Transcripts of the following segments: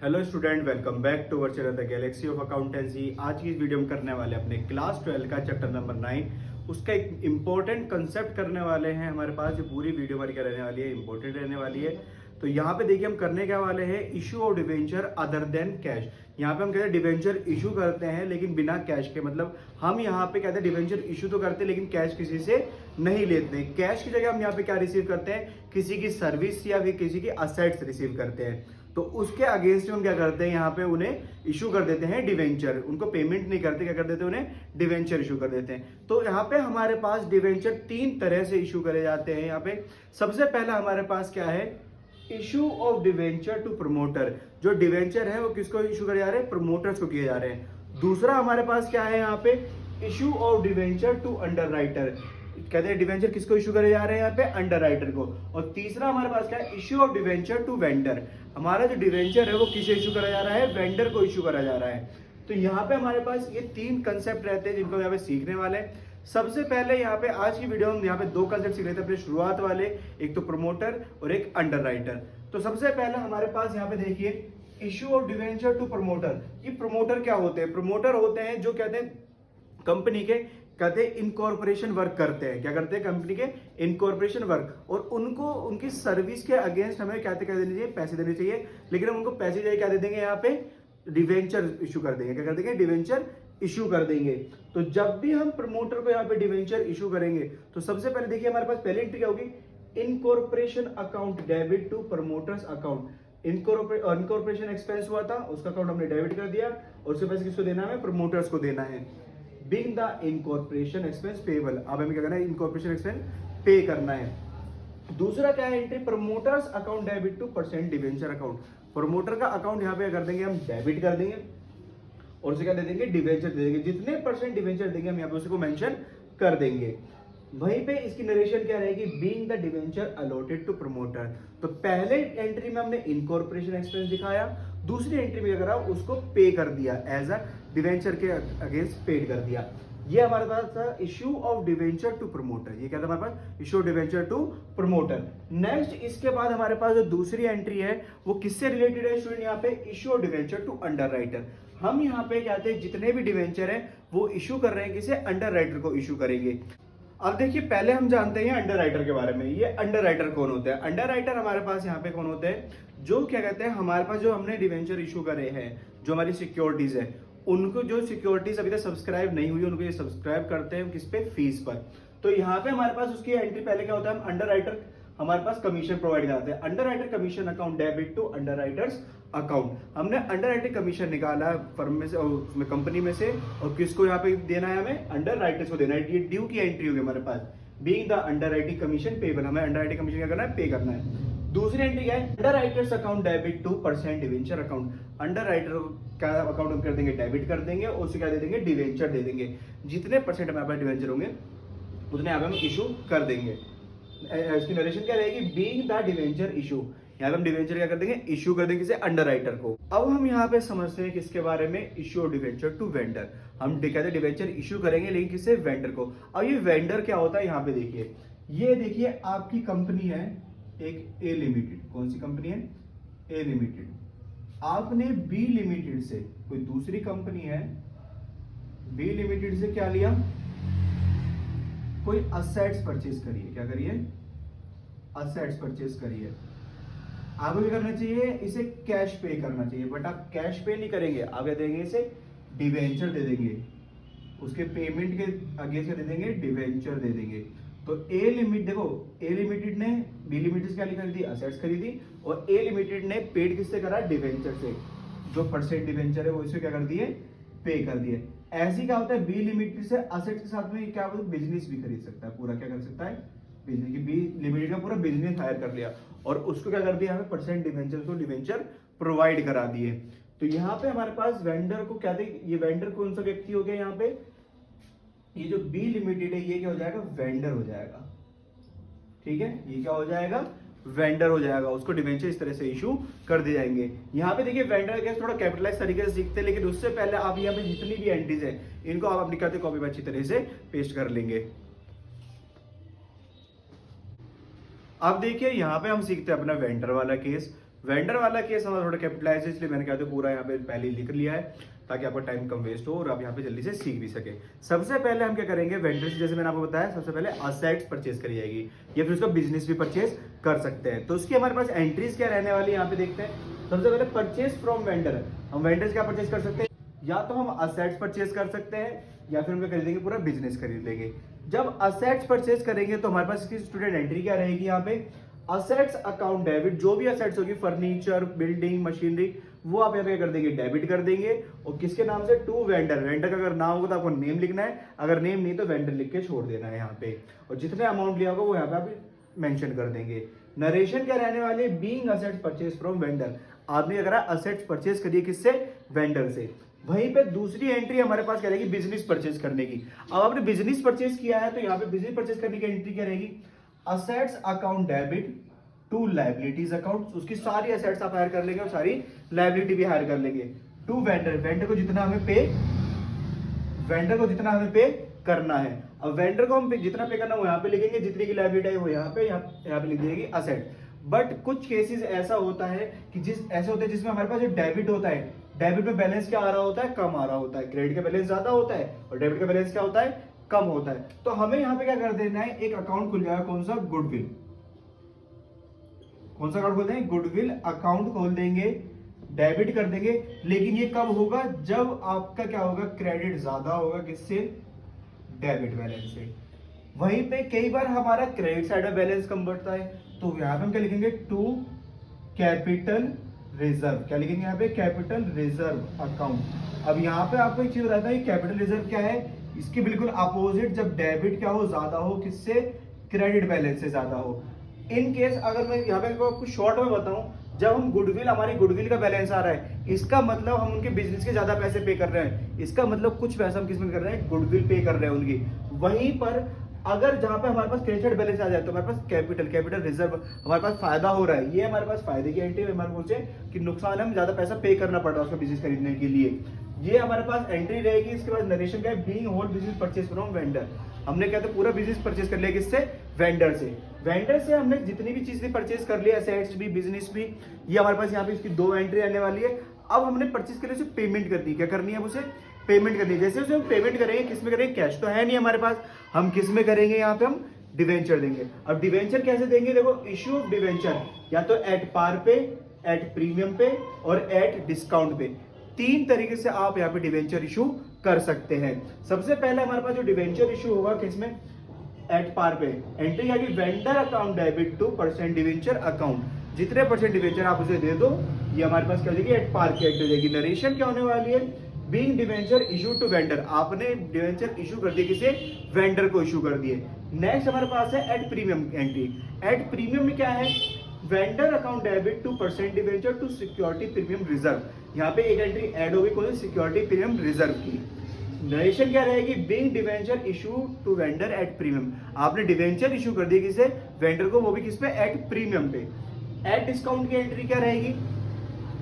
Hello student, welcome back to our channel the galaxy of accountancy. आज की इस video में करने वाले अपने क्लास 12 का चैप्टर नंबर 9 उसका एक इम्पोर्टेंट कंसेप्ट करने वाले हैं। हमारे पास जो पूरी वीडियो हमारी क्या रहने वाली है, इम्पोर्टेंट रहने वाली है। तो यहाँ पे देखिए हम करने क्या वाले हैं, issue of debenture other than cash. यहाँ पे हम कहते हैं डिवेंचर इशू करते हैं लेकिन बिना कैश के, मतलब हम यहाँ पे कहते हैं डिवेंचर इशू तो करते हैं लेकिन कैश किसी से नहीं लेते हैं। कैश की जगह हम यहाँ पे क्या रिसीव करते हैं, किसी की सर्विस या फिर किसी की असेट्स रिसीव करते हैं। तो उसके अगेंस्ट हम क्या करते हैं, यहाँ पे उन्हें इशू कर देते हैं डिवेंचर। उनको पेमेंट नहीं करते, क्या कर देते हैं, उन्हें डिवेंचर इशू कर देते हैं। तो यहाँ पे हमारे पास डिवेंचर 3 तरह से इशू करे जाते हैं। यहाँ पे सबसे पहला हमारे पास क्या है, issue of debenture to promoter. जो डिवेंचर है वो किसको इशू करे जा रहे हैं, प्रमोटर्स को किए जा रहे हैं। दूसरा हमारे पास क्या है, यहाँ पे issue of debenture to underwriter. कहते हैं डिवेंचर किसको इशू करे जा रहे हैं, यहाँ पे अंडरराइटर को। और तीसरा हमारे पास क्या है, issue of debenture to vendor. हमारा जो डिवेंचर है वो किसे इशू करा जा रहा है, वेंडर को इशू करा जा रहा है। तो यहाँ पे हमारे पास ये 3 कंसेप्ट रहते हैं जिनको यहाँ पे सीखने वाले हैं। सबसे पहले यहाँ पे आज की वीडियो में यहाँ पे 2 कंसेप्ट सीख रहे थे अपने शुरुआत वाले, एक तो प्रमोटर और एक अंडरराइटर। तो सबसे पहले हमारे पास यहाँ पे देखिए issue of debenture to promoter. ये प्रमोटर क्या होते हैं, प्रमोटर होते हैं जो कहते हैं कंपनी के, कहते हैं इनकॉर्पोरेशन वर्क करते हैं। क्या करते हैं, कंपनी के इनकॉर्पोरेशन वर्क। और उनको उनकी सर्विस के अगेंस्ट हमें क्या देने चाहिए, पैसे देने चाहिए। लेकिन हम उनको पैसे चाहिए क्या दे देंगे, यहाँ पे डिवेंचर इशू कर देंगे। क्या कर देंगे, डिवेंचर इशू कर देंगे। तो जब भी हम प्रमोटर को यहाँ पे डिवेंचर इशू करेंगे तो सबसे पहले देखिए हमारे पास पहली एंट्री क्या होगी, incorporation account debit to promoters account. Incorporation expense हुआ था, उसका अकाउंट हमने डेबिट कर दिया और उसके पैसे किसको देना है, प्रमोटर्स को देना है। Being the incorporation expense payable, अब हमें क्या करना है, इनकॉर्पोरेशन एक्सपेंस पे करना है। दूसरा क्या है entry, promoters account debit two percent debenture account. Promoter का अकाउंट यहाँ पे कर देंगे, हम डेबिट कर देंगे और उसे क्या दे देंगे, डिवेंचर दे देंगे। जितने परसेंट डिवेंचर देंगे हम यहाँ पे उसको मेंशन कर देंगे। वहीं पे इसकी नरेशन क्या रहेगी, being the debenture allotted to promoter. तो पहले एंट्री में हमने इनकॉर्पोरेशन एक्सपेंस दिखाया, दूसरी एंट्री में क्या करा, उसको पे कर दिया, एज अ डिवेंचर के अगेंस्ट पेड कर दिया। ये हमारे पास था issue of debenture to promoter. ये क्या था हमारे पास, issue of debenture to promoter. Next इसके बाद हमारे पास जो दूसरी एंट्री है वो किससे रिलेटेड है स्टूडेंट, यहाँ पे issue of debenture to underwriter. हम यहाँ पे कहते हैं जितने भी डिवेंचर है वो इशू कर रहे हैं, किसे, अंडरराइटर को इशू करेंगे। अब देखिए पहले हम जानते हैं अंडरराइटर के बारे में। ये अंडरराइटर कौन होते हैं, अंडरराइटर हमारे पास यहाँ पे कौन होते हैं, जो क्या कहते हैं हमारे पास जो हमने डिवेंचर इशू करे हैं, जो हमारी सिक्योरिटीज है, उनको जो सिक्योरिटीज अभी तक सब्सक्राइब नहीं हुई उनको ये सब्सक्राइब करते हैं, किस पे, फीस पर। तो यहाँ पे हमारे पास उसकी एंट्री पहले क्या होता है, हम अंडरराइटर हमारे पास कमीशन प्रोवाइड कराते हैं। Underwriter commission account debit to underwriters account. हमने अंडरराइटर कमीशन निकाला फर्म में से और उसमें कंपनी में से, और किसको यहाँ पे देना है, हमें अंडरराइटर्स को देना है। ये ड्यू की एंट्री होगी हमारे पास, being the underwriting commission payable. हमें अंडरराइटिंग कमीशन क्या करना है, पे करना है। दूसरी एंट्री क्या है, underwriters account debit two percent debenture account. Underwriter का अकाउंट हम कर देंगे, डेबिट कर देंगे और उसे क्या दे देंगे, डिवेंचर दे देंगे। जितने परसेंट हमारे पास डिवेंचर होंगे उतने यहाँ पे हम इशू कर देंगे। इसकी नरेशन क्या रहेगी, बीइंग द डिवेंचर इशू। यहाँ पे हम डिवेंचर क्या कर देंगे, इशू कर देंगे किसे, अंडरराइटर को। अब हम यहाँ पे समझते हैं किसके बारे में, issue of debenture to vendor. हम कहते हैं डिवेंचर इशू करेंगे लेकिन किससे, वेंडर को। अब ये वेंडर क्या होता है, यहाँ पे देखिए, ये देखिए आपकी कंपनी है एक ए लिमिटेड। कौन सी कंपनी है, ए लिमिटेड। आपने बी लिमिटेड से, कोई दूसरी कंपनी है, बी लिमिटेड से क्या लिया, कोई असेट्स परचेज करिए। क्या करिए, असेट्स परचेज करिए। आपको क्या करना चाहिए, इसे कैश पे करना चाहिए, बट आप कैश पे नहीं करेंगे, आप क्या देंगे, इसे डिवेंचर दे देंगे। उसके पेमेंट के अगेंस्ट दे देंगे, डिवेंचर दे देंगे। तो ए लिमिट देखो, ए लिमिटेड ने बी लिमिटेड से क्या खरीदी, असेट्स खरीदी, और ए लिमिटेड ने पेड किससे करा, डिवेंचर से। जो परसेंट डिवेंचर है वो इसे क्या कर दिए, पे कर दिए। ऐसी क्या होता है, बी लिमिटेड से असेट्स के साथ में क्या बिजनेस भी खरीद सकता है, पूरा क्या कर सकता है, बिजनेस की। बी लिमिटेड का पूरा बिजनेस हायर कर लिया और उसको क्या कर दिया, हमें परसेंट डिवेंचर को डिवेंचर प्रोवाइड करा दिए। तो यहाँ पे हमारे पास वेंडर को क्या दे, ये वेंडर कौन सा व्यक्ति हो गया, यहाँ पे ये जो बी लिमिटेड है ये क्या हो जाएगा, वेंडर हो जाएगा। ठीक है, ये क्या हो जाएगा, वेंडर हो जाएगा। उसको डिवेंचर इस तरह से इशू कर दिए जाएंगे। यहाँ पे देखिए वेंडर के थोड़ा कैपिटलाइज तरीके से सीखते हैं, लेकिन उससे पहले आप यहाँ पे जितनी भी एंट्रीज है इनको आप अपनी करते कॉपी में अच्छी तरह से पेस्ट कर लेंगे। अब देखिए यहाँ पे हम सीखते हैं अपना वेंडर वाला केस। वेंडर वाला केस हमारा थोड़ा कैपिटलाइज है, इसलिए मैंने क्या था पूरा यहाँ पे पहले ही लिख लिया है ताकि आपका टाइम कम वेस्ट हो और आप यहाँ पे जल्दी से सीख भी सके। सबसे पहले हम क्या करेंगे, वेंडर से जैसे मैंने आपको बताया सबसे पहले असेट्स परचेज करी जाएगी या फिर उसका बिजनेस भी परचेज कर सकते हैं। तो उसकी हमारे पास एंट्रीज क्या रहने वाली है यहाँ पे देखते हैं। सबसे पहले परचेज फ्रॉम वेंडर, हम वेंडर क्या परचेज कर सकते हैं, या तो हम असेट्स परचेज कर सकते हैं या फिर हम क्या खरीदेंगे, पूरा बिजनेस खरीद लेंगे। जब असेट्स परचेज करेंगे तो हमारे पास इसकी स्टूडेंट एंट्री क्या रहेगी, यहाँ पे असेट्स अकाउंट डेबिट, जो भी असेट्स होगी फर्नीचर, बिल्डिंग, मशीनरी, वो आप यहाँ पे कर देंगे डेबिट कर देंगे। और किसके नाम से, टू वेंडर, वेंडर का अगर नाम होगा तो आपको नेम लिखना है, अगर नेम नहीं तो वेंडर लिख के छोड़ देना है यहाँ पे। और जितने अमाउंट लिया होगा वो यहाँ पे आप मेंशन कर देंगे। नरेशन क्या रहने वाले, being assets purchase from vendor, आपने अगर असेट्स परचेज करिए किससे, वेंडर से। वहीं पे दूसरी एंट्री हमारे पास क्या रहेगी, बिजनेस परचेज करने की। अब आपने बिजनेस परचेज किया है तो यहाँ पे बिजनेस परचेज करने की एंट्री क्या रहेगी, assets account debit to liabilities account, उसकी सारी असेट्स आप हायर कर लेंगे और सारी लायबिलिटी भी हायर कर लेंगे। टू वेंडर, वेंडर को जितना हमें पे करना है। अब वेंडर को हम जितना पे करना है वो यहाँ पे लिखेंगे, जितनी की लायबिलिटी है वो यहाँ पे लिख देगी असेट। बट कुछ केसेस ऐसा होता है कि ऐसे होते हैं जिसमें हमारे पास जो डेबिट होता है, डेबिट में बैलेंस क्या आ रहा होता है, कम आ रहा होता है। क्रेडिट का बैलेंस ज्यादा होता है और डेबिट का बैलेंस क्या होता है, कम होता है। तो हमें यहाँ पे क्या कर देना है, एक अकाउंट खुल जाएगा, कौन सा, गुडविल। कौन सा अकाउंट खोल देंगे, गुडविल अकाउंट खोल देंगे, डेबिट कर देंगे। लेकिन ये कब होगा, जब आपका क्या होगा, क्रेडिट ज्यादा होगा, किससे, डेबिट बैलेंस से। वहीं पे कई बार हमारा क्रेडिट साइड में बैलेंस कम बढ़ता है, तो यहाँ पे हम क्या लिखेंगे, टू कैपिटल रिजर्व। क्या लिखेंगे यहाँ पे, कैपिटल रिजर्व अकाउंट। अब यहाँ पे आपको एक चीज बताता है, कैपिटल रिजर्व क्या है, इसके बिल्कुल अपोजिट, जब डेबिट क्या हो, ज्यादा हो, किससे, क्रेडिट बैलेंस से ज्यादा हो। इन केस अगर मैं यहाँ पे आपको शॉर्ट में बताऊं, जब हम गुडविल, हमारी गुडविल का बैलेंस आ रहा है, इसका मतलब हम उनके बिजनेस के ज्यादा पैसे पे कर रहे हैं। इसका मतलब कुछ पैसा हम किसमें कर रहे हैं, गुडविल पे कर रहे हैं उनकी। वहीं पर अगर जहां पे हमारे पास क्रेडिट बैलेंस आ जाए तो हमारे पास कैपिटल रिजर्व, हमारे पास फायदा हो रहा है, ये हमारे पास फायदे की एंट्री। हमारे बोलते हैं कि नुकसान है, हम ज्यादा पैसा पे करना पड़ रहा है उसका बिजनेस खरीदने के लिए, ये हमारे पास एंट्री रहेगी। इसके बाद नरेशन क्या है, being whole business purchase from vendor, हमने क्या था पूरा बिजनेस परचेज कर लिया, किससे, वेंडर से। वेंडर से हमने जितनी भी चीजें परचेज कर लिया, एसेट्स भी, बिजनेस भी, ये हमारे पास यहाँ पे इसकी दो एंट्री आने वाली है। अब हमने परचेज कर लिया, उसे पेमेंट करनी है, क्या करनी है, उसे पेमेंट करनी है। जैसे उसे हम पेमेंट करेंगे, किसमें करेंगे, कैश तो है नहीं हमारे पास, हम किसमें करेंगे, यहाँ पे हम डिवेंचर देंगे। अब डिवेंचर कैसे देंगे, देखो, इश्यू ऑफ डिवेंचर या तो एट पार पे, एट प्रीमियम पे और एट डिस्काउंट पे, तीन तरीके से आप यहाँ पे डिवेंचर इशू कर सकते हैं। सबसे पहले हमारे पास जो डिवेंचर इशू होगा किसमें, एट पार पे, एंट्री आएगी vendor account debit to % debenture account, जितने % डिवेंचर आप उसे दे दो, ये हमारे पास क्या हो जाएगी, एट पार की एंट्री हो जाएगी। नरेशन क्या होने वाली है, being debenture issue to vendor, आपने डिवेंचर इशू कर दिए, किसे, वेंडर को इशू कर दिए। नेक्स्ट हमारे पास है at premium entry. At premium में क्या है, vendor account debit to % debenture to security premium reserve, यहाँ पे एक एंट्री ऐड होगी, कौन सी, सिक्योरिटी प्रीमियम रिजर्व की। नरेशन क्या रहेगी, being debenture issue to vendor at premium, आपने डिवेंचर इशू कर दी किसे, वेंडर को, वो भी किस पे, एट प्रीमियम पे। एट डिस्काउंट की एंट्री क्या रहेगी,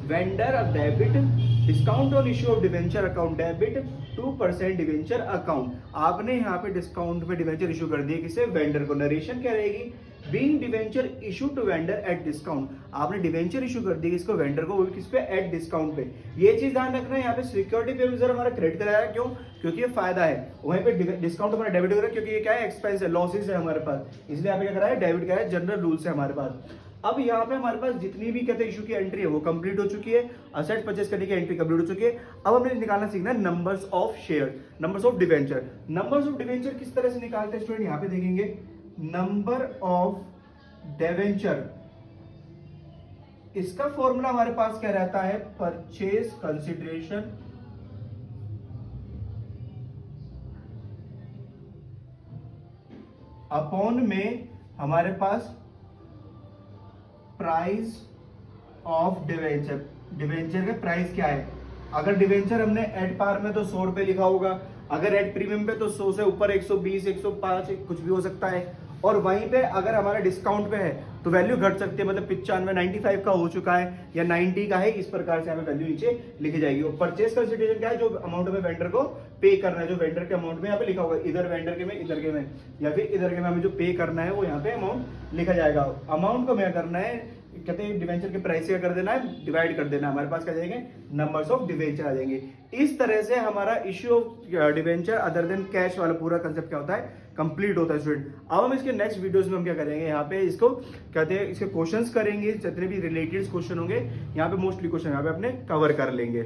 vendor debit discount on issue of debenture account debit 2% debenture account, आपने यहाँ पे डिस्काउंट में डिवेंचर इशू कर दिए किसे, वेंडर को। नरेशन क्या रहेगी, being debenture issue to vendor at discount, आपने डिवेंचर इशू कर दी किसको, वेंडर को, वो भी किस पे, एट डिस्काउंट पे। ये चीज ध्यान रखना है, यहाँ पे सिक्योरिटी पे रिजर्व हमारा क्रेडिट कराया, क्यों, क्योंकि ये फायदा है। वहीं पे डिस्काउंट हमारा डेबिट हो रहा है क्योंकि ये क्या है, एक्सपेंस है, लॉसेस है हमारे पास, इसलिए यहाँ पे क्या कराया, डेबिट कराया, जनरल रूल्स है हमारे पास। अब यहाँ पे हमारे पास जितनी भी कहते हैं इशू की एंट्री है वो कंप्लीट हो चुकी है, असेट परचेज करने की एंट्री कंप्लीट हो चुकी है। अब हमें निकालना सीखना है numbers of share, numbers of debenture. Numbers of debenture किस तरह से निकालते हैं स्टूडेंट, यहाँ पे देखेंगे, नंबर ऑफ डिवेंचर, इसका फॉर्मूला हमारे पास क्या रहता है, परचेज कंसिडरेशन अपॉन में हमारे पास प्राइस ऑफ डिवेंचर। डिवेंचर का प्राइस क्या है, अगर डिवेंचर हमने एट पार में तो 100 रुपए लिखा होगा, अगर एट प्रीमियम पे तो 100 से ऊपर 120, 105 कुछ भी हो सकता है। और वहीं पे अगर हमारा डिस्काउंट पे है तो वैल्यू घट सकती है, मतलब 95, 95 का हो चुका है या 90 का है, इस प्रकार से हमें वैल्यू नीचे लिखी जाएगी। और परचेज कंसिडरेशन क्या है, जो अमाउंट हमें वेंडर को पे करना है जो वेंडर के अमाउंट में यहाँ पे लिखा होगा, इधर वेंडर के में, इधर के में या फिर इधर के में हमें जो पे करना है वो यहाँ पे अमाउंट लिखा जाएगा। अमाउंट को हमें करना है, कहते हैं डिवेंचर के प्राइस का कर देना है, डिवाइड कर देना है, हमारे पास क्या जाएंगे, नंबर्स ऑफ डिवेंचर आ जाएंगे। इस तरह से हमारा issue of debenture other than cash वाला पूरा कंसेप्ट क्या होता है, कंप्लीट होता है स्टूडेंट। अब हम इसके नेक्स्ट वीडियोस में हम क्या करेंगे, यहाँ पे इसको कहते हैं इसके क्वेश्चंस करेंगे, जितने भी रिलेटेड क्वेश्चन होंगे यहाँ पे मोस्टली क्वेश्चन यहाँ पे अपने कवर कर लेंगे।